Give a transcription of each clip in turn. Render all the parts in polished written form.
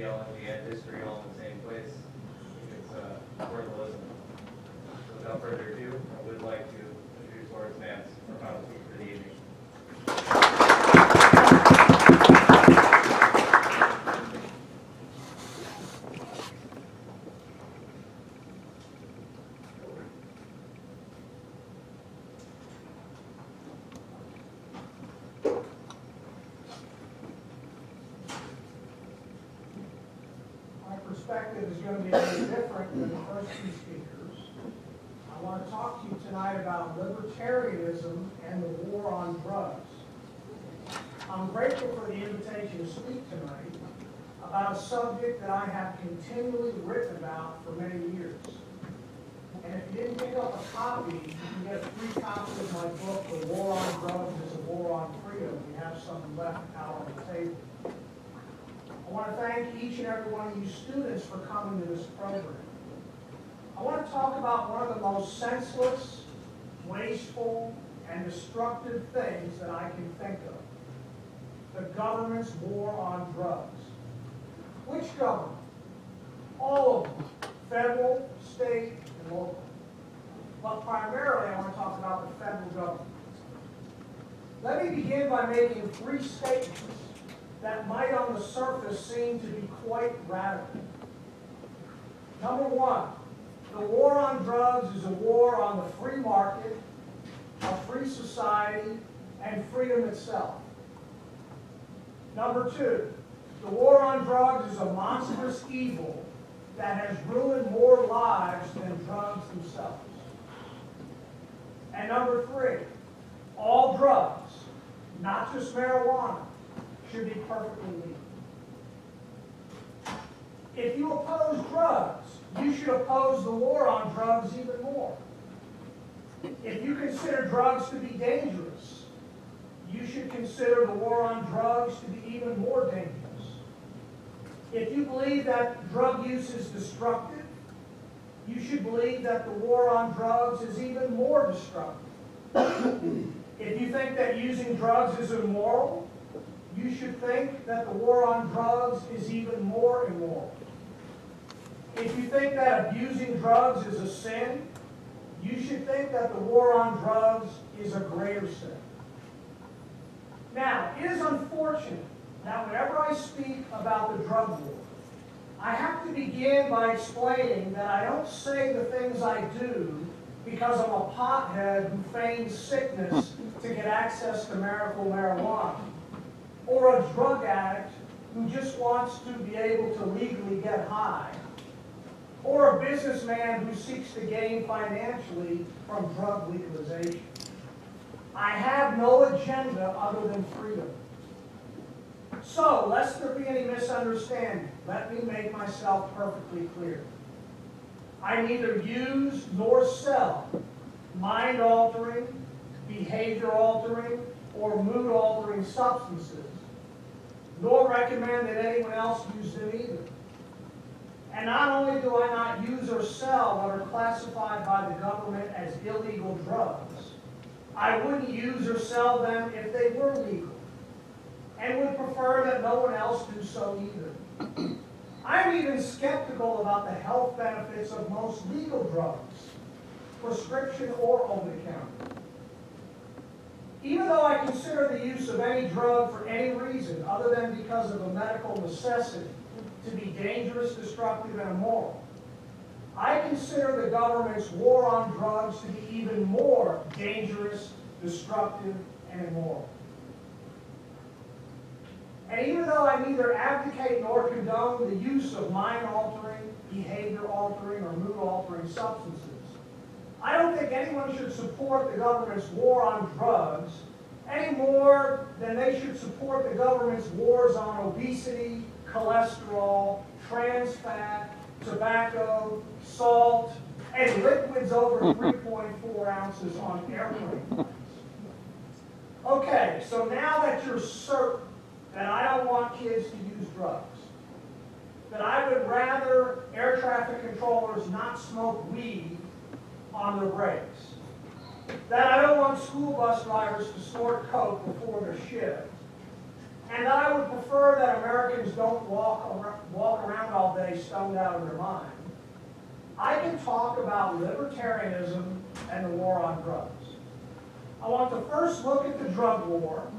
theology and history all in the same place. It's worth a listen. So without further ado, I would like to introduce Laurence Vance, our final speaker for the evening. Perspective is going to be a little different than the first two speakers. I want to talk to you tonight about libertarianism and the war on drugs. I'm grateful for the invitation to speak tonight about a subject that I have continually written about for many years. And if you didn't pick up a copy, you can get a free copy of my book, The War on Drugs is a War on Freedom. We have some left out on the table. I want to thank each and every one of you students for coming to this program. I want to talk about one of the most senseless, wasteful, and destructive things that I can think of. The government's war on drugs. Which government? All of them. Federal, state, and local. But primarily I want to talk about the federal government. Let me begin by making 3 statements that might on the surface seem to be quite radical. Number 1, the war on drugs is a war on the free market, a free society, and freedom itself. Number 2, the war on drugs is a monstrous evil that has ruined more lives than drugs themselves. And number 3, all drugs, not just marijuana, should be perfectly legal. If you oppose drugs, you should oppose the war on drugs even more. If you consider drugs to be dangerous, you should consider the war on drugs to be even more dangerous. If you believe that drug use is destructive, you should believe that the war on drugs is even more destructive. If you think that using drugs is immoral, you should think that the war on drugs is even more immoral. If you think that abusing drugs is a sin, you should think that the war on drugs is a greater sin. Now, it is unfortunate that whenever I speak about the drug war, I have to begin by explaining that I don't say the things I do because I'm a pothead who feigns sickness to get access to medical marijuana, or a drug addict who just wants to be able to legally get high, or a businessman who seeks to gain financially from drug legalization. I have no agenda other than freedom. So, lest there be any misunderstanding, let me make myself perfectly clear. I neither use nor sell mind-altering, behavior-altering, or mood-altering substances, nor recommend that anyone else use them either. And not only do I not use or sell what are classified by the government as illegal drugs, I wouldn't use or sell them if they were legal, and would prefer that no one else do so either. I'm even skeptical about the health benefits of most legal drugs, prescription or over-the-counter. Even though I consider the use of any drug for any reason other than because of a medical necessity to be dangerous, destructive, and immoral, I consider the government's war on drugs to be even more dangerous, destructive, and immoral. And even though I neither advocate nor condone the use of mind-altering, behavior-altering, or mood-altering substances, I don't think anyone should support the government's war on drugs any more than they should support the government's wars on obesity, cholesterol, trans fat, tobacco, salt, and liquids over 3.4 ounces on airplane flights. Okay, so now that you're certain that I don't want kids to use drugs, that I would rather air traffic controllers not smoke weed on their brakes, that I don't want school bus drivers to snort coke before their shift, and that I would prefer that Americans don't walk around all day stoned out of their mind, I can talk about libertarianism and the war on drugs. I want to first look at the drug war,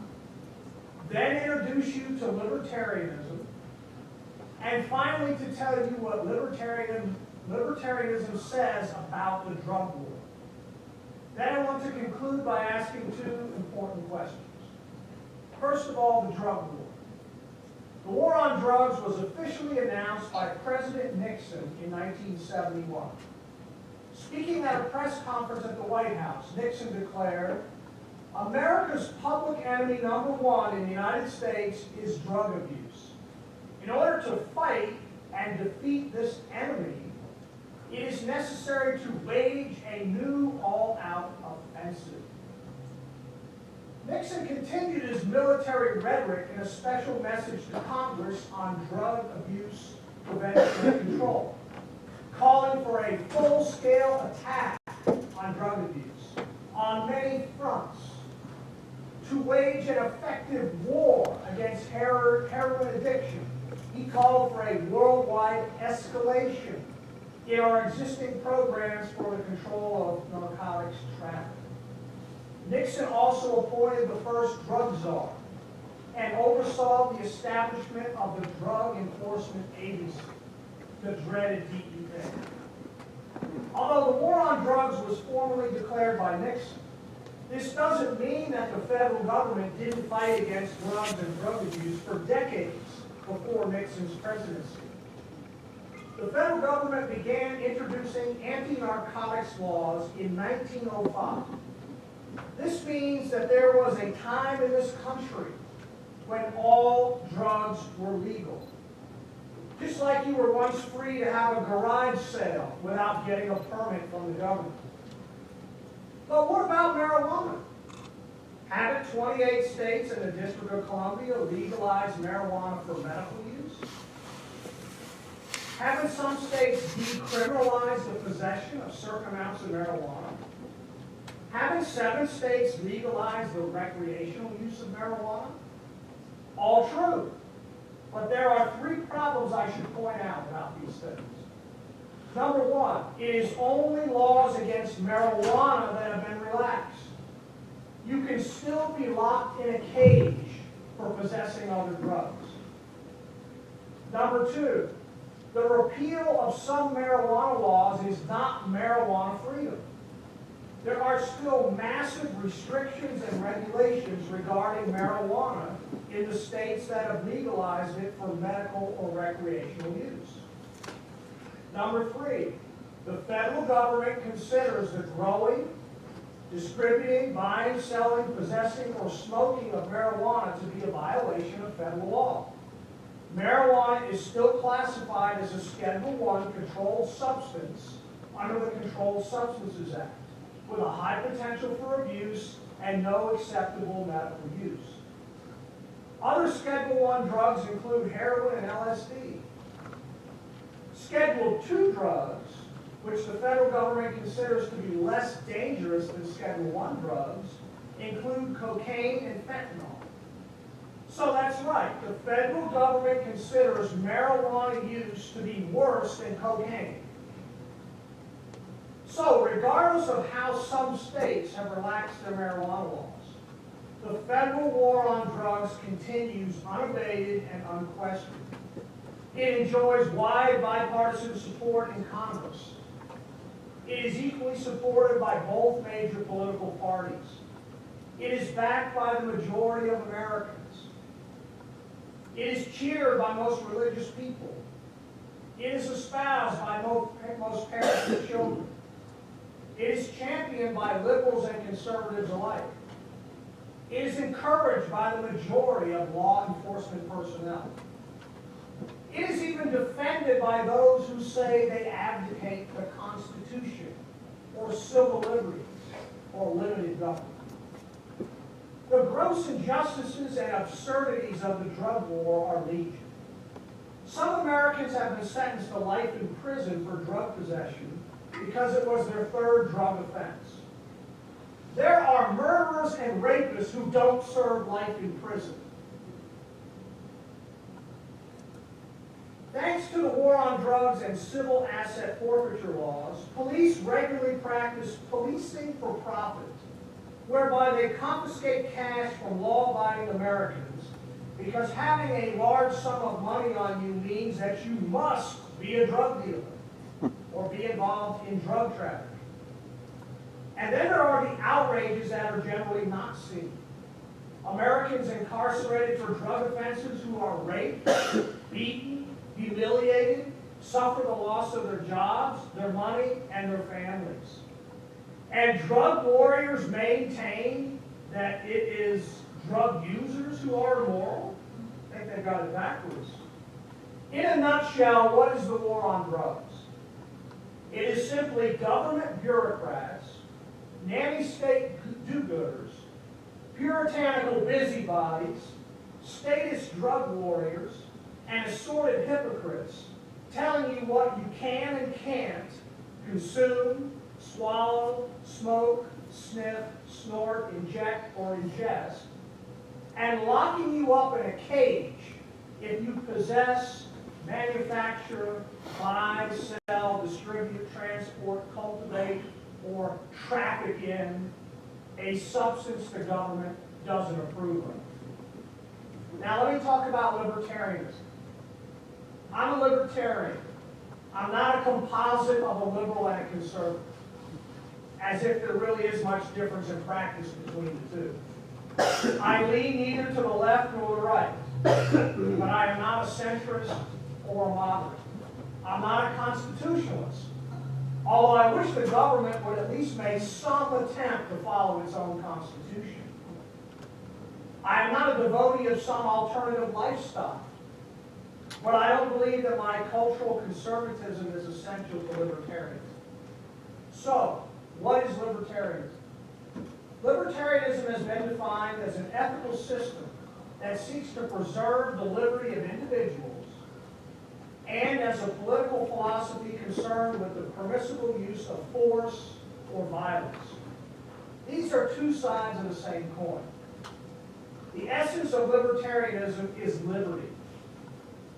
then introduce you to libertarianism, and finally to tell you what libertarianism says about the drug war. Then I want to conclude by asking two important questions. First of all, the drug war. The war on drugs was officially announced by President Nixon in 1971. Speaking at a press conference at the White House, Nixon declared, "America's public enemy number one in the United States is drug abuse. In order to fight and defeat this enemy, it is necessary to wage a new all-out offensive." Nixon continued his military rhetoric in a special message to Congress on drug abuse prevention and control, calling for a full-scale attack on drug abuse on many fronts, to wage an effective war against heroin addiction. He called for a worldwide escalation in our existing programs for the control of narcotics trafficking. Nixon also appointed the first drug czar and oversaw the establishment of the Drug Enforcement Agency, the dreaded DEA. Although the war on drugs was formally declared by Nixon, this doesn't mean that the federal government didn't fight against drugs and drug abuse for decades before Nixon's presidency. The federal government began introducing anti-narcotics laws in 1905. This means that there was a time in this country when all drugs were legal. Just like you were once free to have a garage sale without getting a permit from the government. But what about marijuana? Haven't 28 states and the District of Columbia legalized marijuana for medical use? Haven't some states decriminalized the possession of certain amounts of marijuana? Haven't 7 states legalized the recreational use of marijuana? All true. But there are 3 problems I should point out about these things. Number 1, it is only laws against marijuana that have been relaxed. You can still be locked in a cage for possessing other drugs. Number 2, the repeal of some marijuana laws is not marijuana freedom. There are still massive restrictions and regulations regarding marijuana in the states that have legalized it for medical or recreational use. Number 3, the federal government considers the growing, distributing, buying, selling, possessing, or smoking of marijuana to be a violation of federal law. Marijuana is still classified as a Schedule I controlled substance under the Controlled Substances Act, with a high potential for abuse and no acceptable medical use. Other Schedule I drugs include heroin and LSD. Schedule II drugs, which the federal government considers to be less dangerous than Schedule I drugs, include cocaine and fentanyl. So that's right, the federal government considers marijuana use to be worse than cocaine. So regardless of how some states have relaxed their marijuana laws, the federal war on drugs continues unabated and unquestioned. It enjoys wide bipartisan support in Congress. It is equally supported by both major political parties. It is backed by the majority of Americans. It is cheered by most religious people. It is espoused by most parents and children. It is championed by liberals and conservatives alike. It is encouraged by the majority of law enforcement personnel. It is even defended by those who say they advocate the Constitution or civil liberties or limited government. The gross injustices and absurdities of the drug war are legion. Some Americans have been sentenced to life in prison for drug possession because it was their 3rd drug offense. There are murderers and rapists who don't serve life in prison. Thanks to the war on drugs and civil asset forfeiture laws, police regularly practice policing for profit, whereby they confiscate cash from law-abiding Americans because having a large sum of money on you means that you must be a drug dealer or be involved in drug trafficking. And then there are the outrages that are generally not seen. Americans incarcerated for drug offenses who are raped, beaten, humiliated, suffer the loss of their jobs, their money, and their families. And drug warriors maintain that it is drug users who are immoral. I think they've got it backwards. In a nutshell, what is the war on drugs? It is simply government bureaucrats, nanny state do-gooders, puritanical busybodies, statist drug warriors, and assorted hypocrites telling you what you can and can't consume, swallow, smoke, sniff, snort, inject, or ingest, and locking you up in a cage if you possess, manufacture, buy, sell, distribute, transport, cultivate, or traffic in a substance the government doesn't approve of. Now let me talk about libertarianism. I'm a libertarian. I'm not a composite of a liberal and a conservative, as if there really is much difference in practice between the two. I lean neither to the left nor the right, but I am not a centrist or a moderate. I'm not a constitutionalist, although I wish the government would at least make some attempt to follow its own constitution. I am not a devotee of some alternative lifestyle, but I don't believe that my cultural conservatism is essential to libertarianism. So, what is libertarianism? Libertarianism has been defined as an ethical system that seeks to preserve the liberty of individuals and as a political philosophy concerned with the permissible use of force or violence. These are two sides of the same coin. The essence of libertarianism is liberty.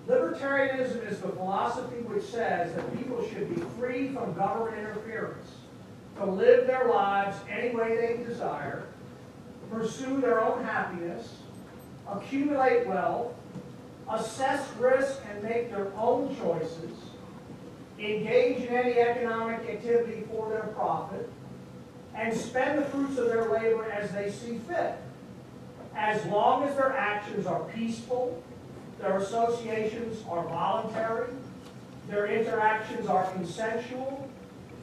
Libertarianism is the philosophy which says that people should be free from government interference, to live their lives any way they desire, pursue their own happiness, accumulate wealth, assess risk and make their own choices, engage in any economic activity for their profit, and spend the fruits of their labor as they see fit, as long as their actions are peaceful, their associations are voluntary, their interactions are consensual,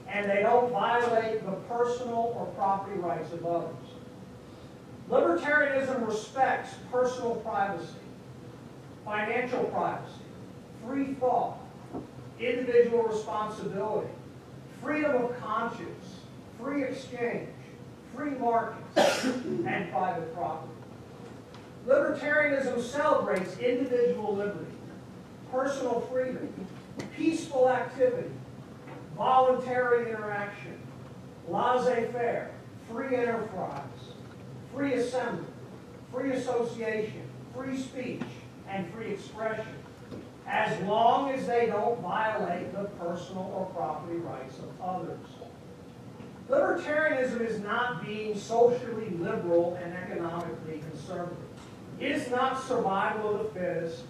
and they don't violate the personal or property rights of others. Libertarianism respects personal privacy, financial privacy, free thought, individual responsibility, freedom of conscience, free exchange, free markets, and private property. Libertarianism celebrates individual liberty, personal freedom, peaceful activity, voluntary interaction, laissez-faire, free enterprise, free assembly, free association, free speech, and free expression, as long as they don't violate the personal or property rights of others. Libertarianism is not being socially liberal and economically conservative. It is not survival of the fittest.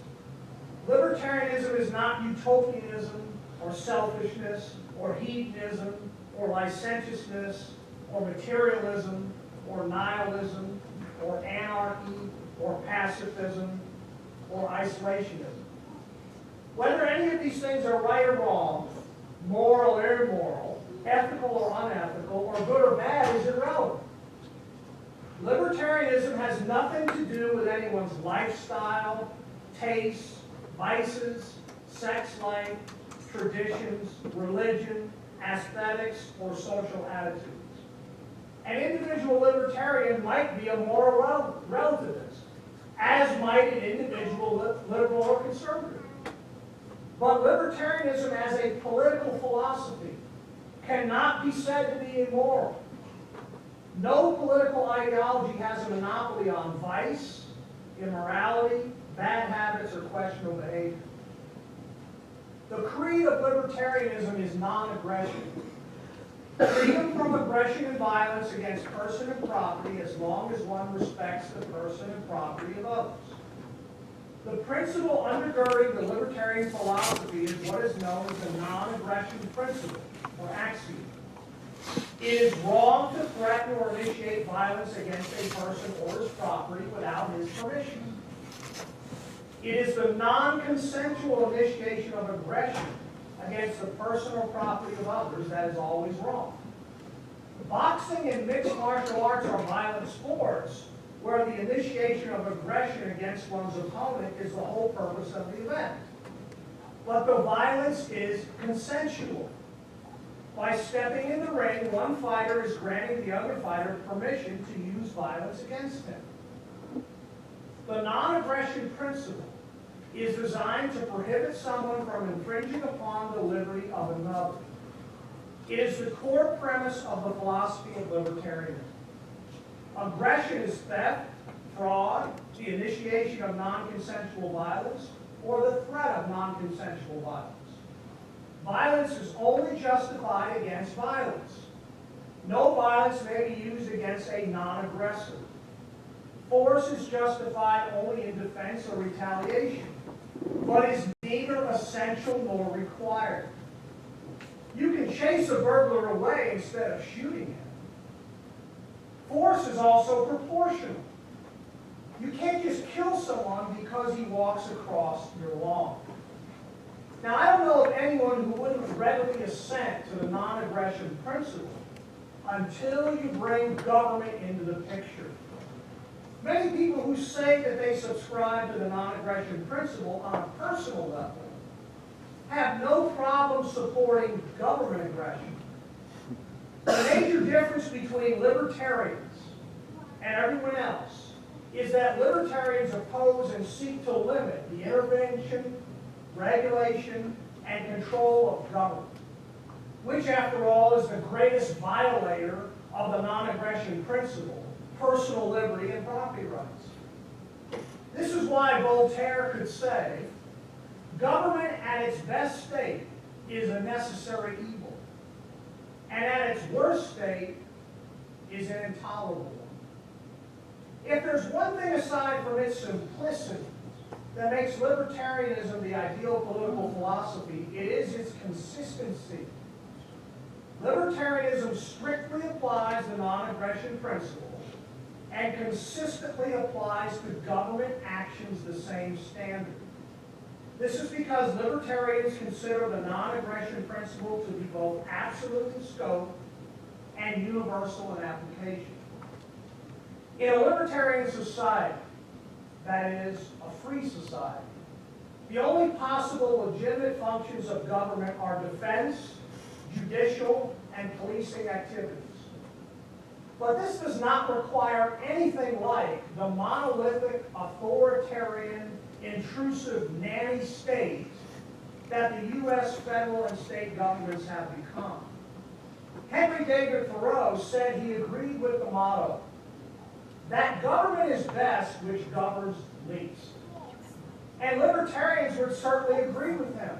Libertarianism is not utopianism or selfishness or hedonism or licentiousness or materialism or nihilism or anarchy or pacifism or isolationism. Whether any of these things are right or wrong, moral or immoral, ethical or unethical, or good or bad is irrelevant. Libertarianism has nothing to do with anyone's lifestyle, tastes, vices, sex life, traditions, religion, aesthetics, or social attitudes. An individual libertarian might be a moral relativist, as might an individual liberal or conservative. But libertarianism as a political philosophy cannot be said to be immoral. No political ideology has a monopoly on vice, immorality, bad habits, or questionable behavior. The creed of libertarianism is non-aggression. Freedom from aggression and violence against person and property as long as one respects the person and property of others. The principle undergirding the libertarian philosophy is what is known as the non-aggression principle, or axiom. It is wrong to threaten or initiate violence against a person or his property without his permission. It is the non-consensual initiation of aggression against the person or property of others that is always wrong. Boxing and mixed martial arts are violent sports where the initiation of aggression against one's opponent is the whole purpose of the event. But the violence is consensual. By stepping in the ring, one fighter is granting the other fighter permission to use violence against him. The non-aggression principle is designed to prohibit someone from infringing upon the liberty of another. It is the core premise of the philosophy of libertarianism. Aggression is theft, fraud, the initiation of non-consensual violence, or the threat of non-consensual violence. Violence is only justified against violence. No violence may be used against a non-aggressor. Force is justified only in defense or retaliation, but is neither essential nor required. You can chase a burglar away instead of shooting him. Force is also proportional. You can't just kill someone because he walks across your lawn. Now, I don't know of anyone who wouldn't readily assent to the non-aggression principle until you bring government into the picture. Many people who say that they subscribe to the non-aggression principle on a personal level have no problem supporting government aggression. The major difference between libertarians and everyone else is that libertarians oppose and seek to limit the intervention, regulation, and control of government, which, after all, is the greatest violator of the non-aggression principle, personal liberty and property rights. This is why Voltaire could say, government at its best state is a necessary evil, and at its worst state is an intolerable one. If there's one thing aside from its simplicity that makes libertarianism the ideal political philosophy, it is its consistency. Libertarianism strictly applies the non-aggression principle and consistently applies to government actions the same standard. This is because libertarians consider the non-aggression principle to be both absolute in scope and universal in application. In a libertarian society, that is, a free society, the only possible legitimate functions of government are defense, judicial, and policing activities. But this does not require anything like the monolithic, authoritarian, intrusive nanny state that the U.S. federal and state governments have become. Henry David Thoreau said he agreed with the motto, that government is best which governs least. And libertarians would certainly agree with him.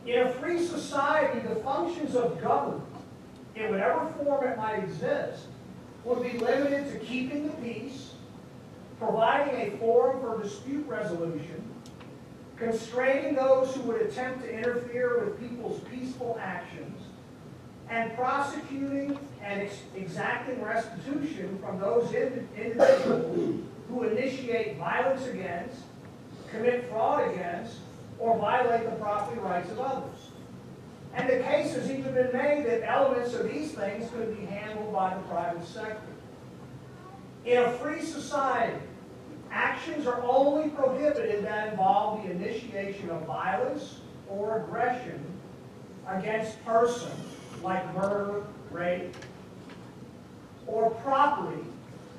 In a free society, the functions of government, in whatever form it might exist, would be limited to keeping the peace, providing a forum for dispute resolution, constraining those who would attempt to interfere with people's peaceful actions, and prosecuting and exacting restitution from those individuals who initiate violence against, commit fraud against, or violate the property rights of others. And the case has even been made that elements of these things could be handled by the private sector. In a free society, actions are only prohibited that involve the initiation of violence or aggression against persons, like murder, rape, or property,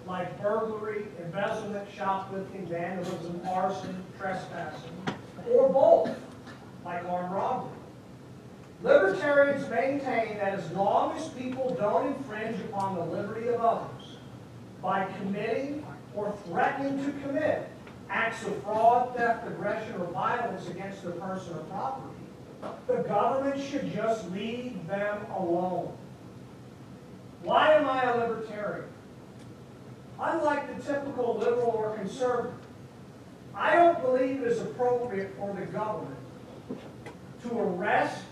like burglary, embezzlement, shoplifting, vandalism, arson, trespassing, or both, like armed robbery. Libertarians maintain that as long as people don't infringe upon the liberty of others by committing or threatening to commit acts of fraud, theft, aggression, or violence against their person or property, The government should just leave them alone. Why am I a libertarian? Unlike the typical liberal or conservative, I don't believe it is appropriate for the government to arrest,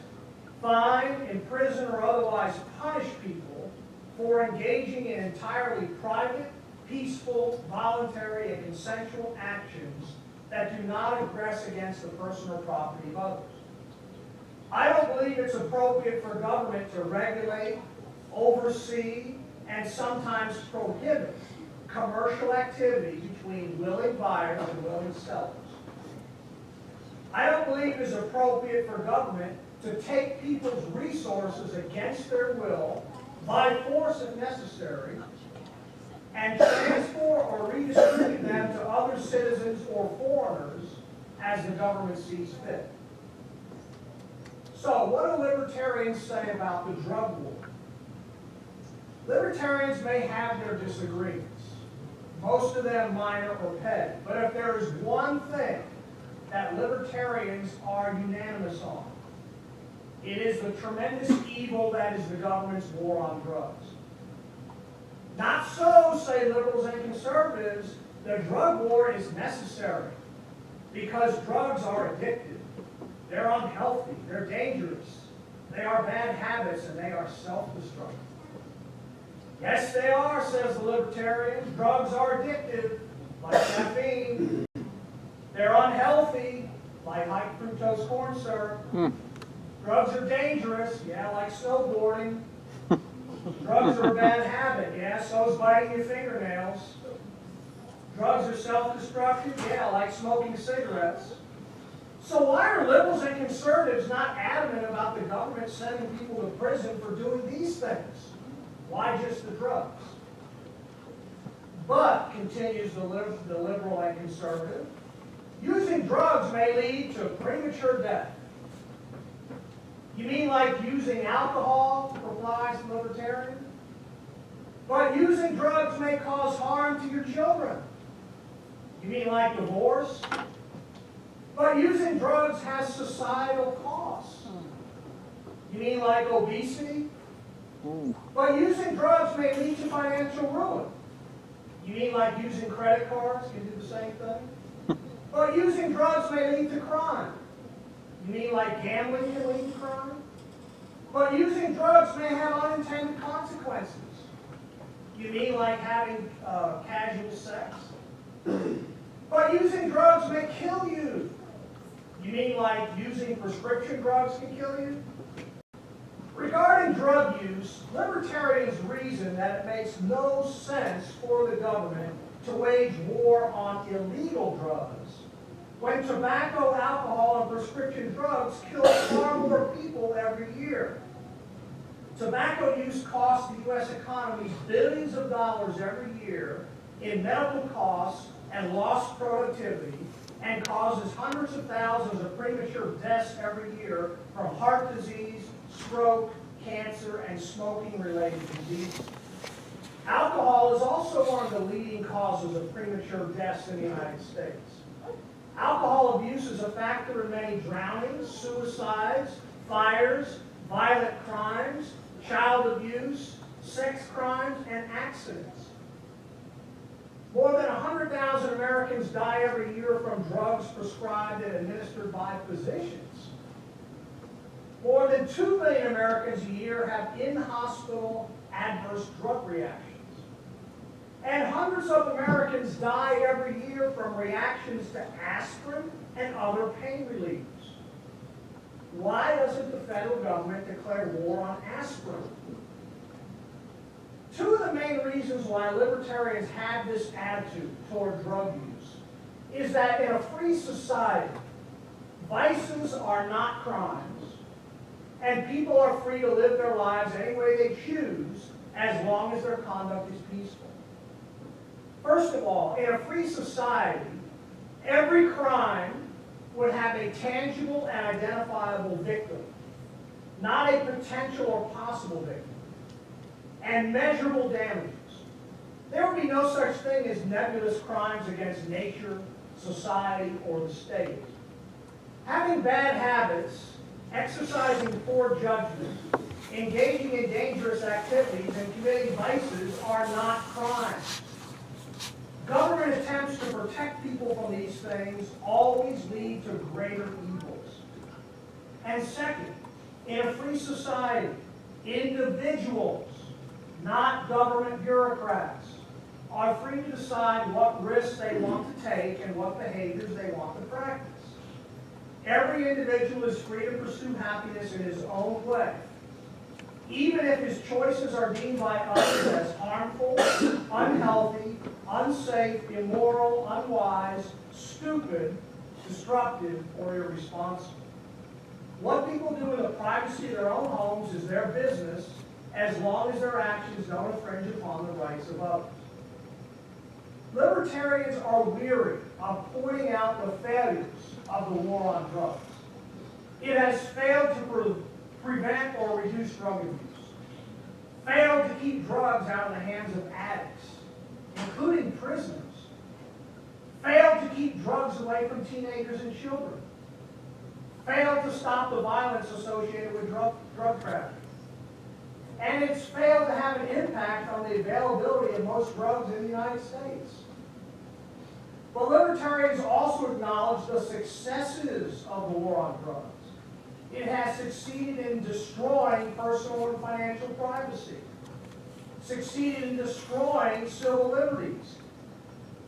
fine, imprison, or otherwise punish people for engaging in entirely private, peaceful, voluntary, and consensual actions that do not aggress against the person or property of others. I don't believe it's appropriate for government to regulate, oversee, and sometimes prohibit commercial activity between willing buyers and willing sellers. I don't believe it is appropriate for government to take people's resources against their will, by force if necessary, and transfer or redistribute them to other citizens or foreigners as the government sees fit. So, what do libertarians say about the drug war? Libertarians may have their disagreements, most of them minor or petty, but if there is one thing that libertarians are unanimous on, it is the tremendous evil that is the government's war on drugs. Not so, say liberals and conservatives, the drug war is necessary because drugs are addictive, they're unhealthy, they're dangerous, they are bad habits, and they are self-destructive. Yes, they are, says the libertarian. Drugs are addictive, like caffeine. They're unhealthy, like high fructose corn syrup. Drugs are dangerous, yeah, like snowboarding. Drugs are a bad habit, yeah, so is biting your fingernails. Drugs are self-destructive, yeah, like smoking cigarettes. So why are liberals and conservatives not adamant about the government sending people to prison for doing these things? Why just the drugs? But, continues the liberal and conservative, using drugs may lead to premature death. You mean like using alcohol, replies the libertarian? But using drugs may cause harm to your children. You mean like divorce? But using drugs has societal costs. You mean like obesity? But using drugs may lead to financial ruin. You mean like using credit cards can do the same thing? But using drugs may lead to crime. You mean like gambling can lead to crime? But using drugs may have unintended consequences. You mean like having casual sex? But using drugs may kill you. You mean like using prescription drugs can kill you? Regarding drug use, libertarians reason that it makes no sense for the government to wage war on illegal drugs when tobacco, alcohol, and prescription drugs kill far more people every year. Tobacco use costs the U.S. economy billions of dollars every year in medical costs and lost productivity, and causes hundreds of thousands of premature deaths every year from heart disease, stroke, cancer, and smoking-related diseases. Alcohol is also one of the leading causes of premature deaths in the United States. Alcohol abuse is a factor in many drownings, suicides, fires, violent crimes, child abuse, sex crimes, and accidents. More than 100,000 Americans die every year from drugs prescribed and administered by physicians. More than 2 million Americans a year have in-hospital adverse drug reactions. And hundreds of Americans die every year from reactions to aspirin and other pain relievers. Why doesn't the federal government declare war on aspirin? Two of the main reasons why libertarians have this attitude toward drug use is that in a free society, vices are not crimes, and people are free to live their lives any way they choose as long as their conduct is peaceful. First of all, in a free society, every crime would have a tangible and identifiable victim, not a potential or possible victim, and measurable damages. There would be no such thing as nebulous crimes against nature, society, or the state. Having bad habits exercising poor judgment, engaging in dangerous activities, and committing vices are not crimes. Government attempts to protect people from these things always lead to greater evils. And second, in a free society, individuals, not government bureaucrats, are free to decide what risks they want to take and what behaviors they want to practice. Every individual is free to pursue happiness in his own way, even if his choices are deemed by others as harmful, unhealthy, unsafe, immoral, unwise, stupid, destructive, or irresponsible. What people do in the privacy of their own homes is their business, as long as their actions don't infringe upon the rights of others. Libertarians are weary of pointing out the failures of the war on drugs. It has failed to prevent or reduce drug abuse, failed to keep drugs out of the hands of addicts, including prisoners, failed to keep drugs away from teenagers and children, failed to stop the violence associated with drug trafficking, and it's failed to have an impact on the availability of most drugs in the United States. But libertarians also acknowledge the successes of the war on drugs. It has succeeded in destroying personal and financial privacy, succeeded in destroying civil liberties,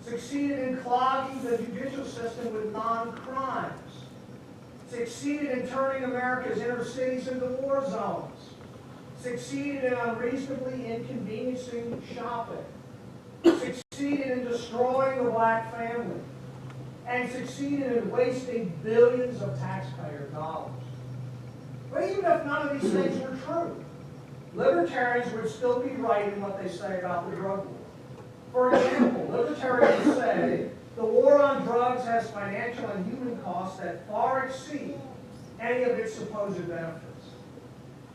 succeeded in clogging the judicial system with non-crimes, succeeded in turning America's inner cities into war zones, succeeded in unreasonably inconveniencing shopping, succeeded in destroying the black family, and succeeded in wasting billions of taxpayer dollars. But even if none of these things were true, libertarians would still be right in what they say about the drug war. For example, libertarians say the war on drugs has financial and human costs that far exceed any of its supposed benefits.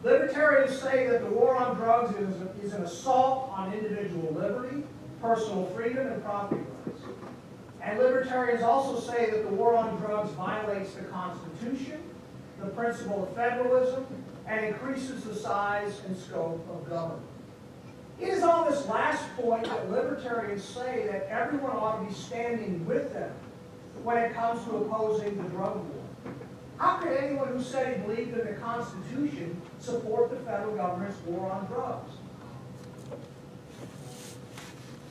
Libertarians say that the war on drugs is an assault on individual liberty, personal freedom, and property rights. And libertarians also say that the war on drugs violates the Constitution, the principle of federalism, and increases the size and scope of government. It is on this last point that libertarians say that everyone ought to be standing with them when it comes to opposing the drug war. How could anyone who said he believed in the Constitution support the federal government's war on drugs?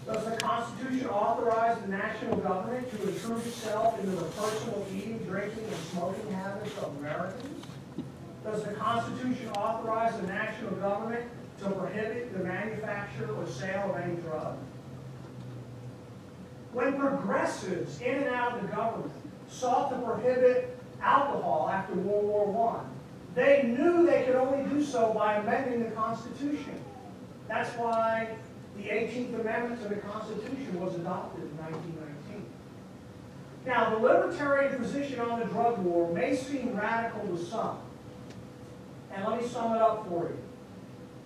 Does the Constitution authorize the national government to intrude itself into the personal eating, drinking, and smoking habits of Americans? Does the Constitution authorize the national government to prohibit the manufacture or sale of any drug? When progressives in and out of the government sought to prohibit alcohol after World War I, they knew they could only do so by amending the Constitution. That's why the 18th Amendment to the Constitution was adopted in 1919. Now, the libertarian position on the drug war may seem radical to some. And let me sum it up for you.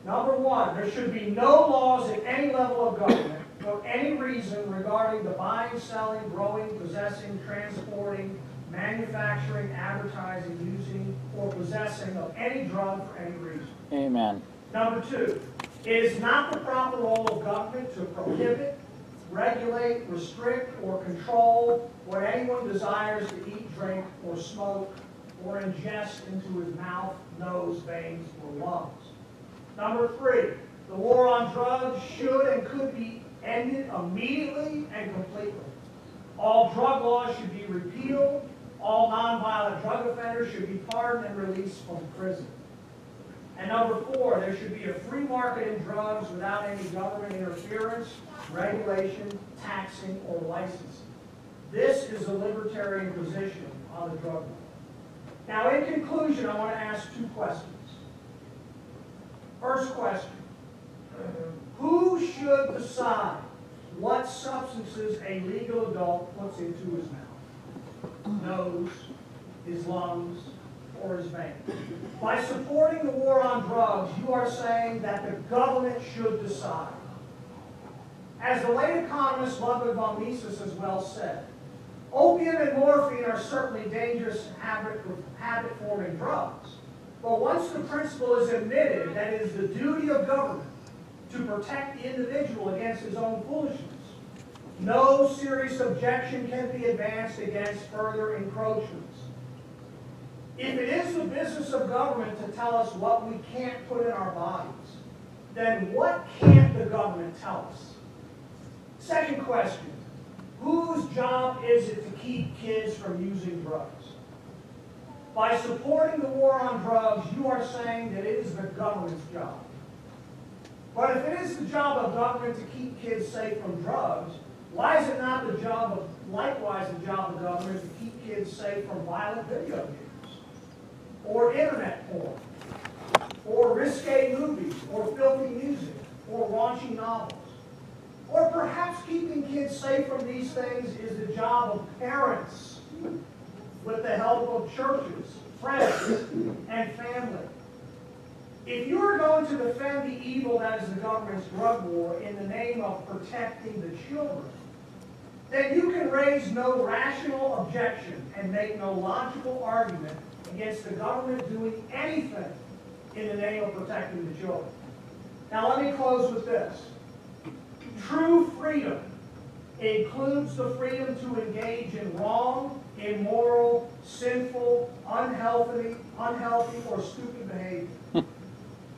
Number one, there should be no laws at any level of government for any reason regarding the buying, selling, growing, possessing, transporting, manufacturing, advertising, using, or possessing of any drug for any reason. Amen. Number two, it is not the proper role of government to prohibit, regulate, restrict, or control what anyone desires to eat, drink, or smoke, or ingest into his mouth, nose, veins, or lungs. Number three, the war on drugs should and could be ended immediately and completely. All drug laws should be repealed. All nonviolent drug offenders should be pardoned and released from prison. And number four, there should be a free market in drugs without any government interference, regulation, taxing, or licensing. This is a libertarian position on the drug law. Now, in conclusion, I want to ask two questions. First question, who should decide what substances a legal adult puts into his mouth, nose, his lungs, or his veins? By supporting the war on drugs, you are saying that the government should decide. As the late economist Ludwig von Mises has well said, opium and morphine are certainly dangerous habit-forming drugs, But once the principle is admitted that it is the duty of government to protect the individual against his own foolishness, no serious objection can be advanced against further encroachments. If it is the business of government to tell us what we can't put in our bodies, then what can't the government tell us? Second question, whose job is it to keep kids from using drugs? By supporting the war on drugs, you are saying that it is the government's job. But if it is the job of government to keep kids safe from drugs, why is it not likewise the job of government to keep kids safe from violent video games, or internet porn, or risque movies, or filthy music, or raunchy novels? Or perhaps keeping kids safe from these things is the job of parents with the help of churches, friends, and family. If you are going to defend the evil that is the government's drug war in the name of protecting the children, then you can raise no rational objection and make no logical argument against the government doing anything in the name of protecting the children. Now let me close with this. True freedom includes the freedom to engage in wrong, immoral, sinful, unhealthy, or stupid behavior.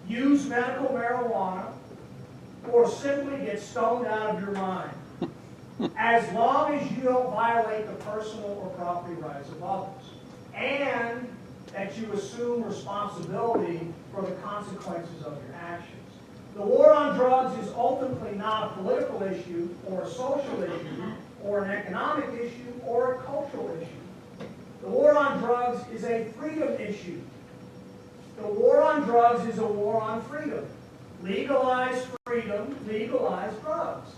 Use medical marijuana, or simply get stoned out of your mind, as long as you don't violate the personal or property rights of others, and that you assume responsibility for the consequences of your actions. The war on drugs is ultimately not a political issue, or a social issue, or an economic issue, or a cultural issue. The war on drugs is a freedom issue. The war on drugs is a war on freedom. Legalize freedom, legalize drugs.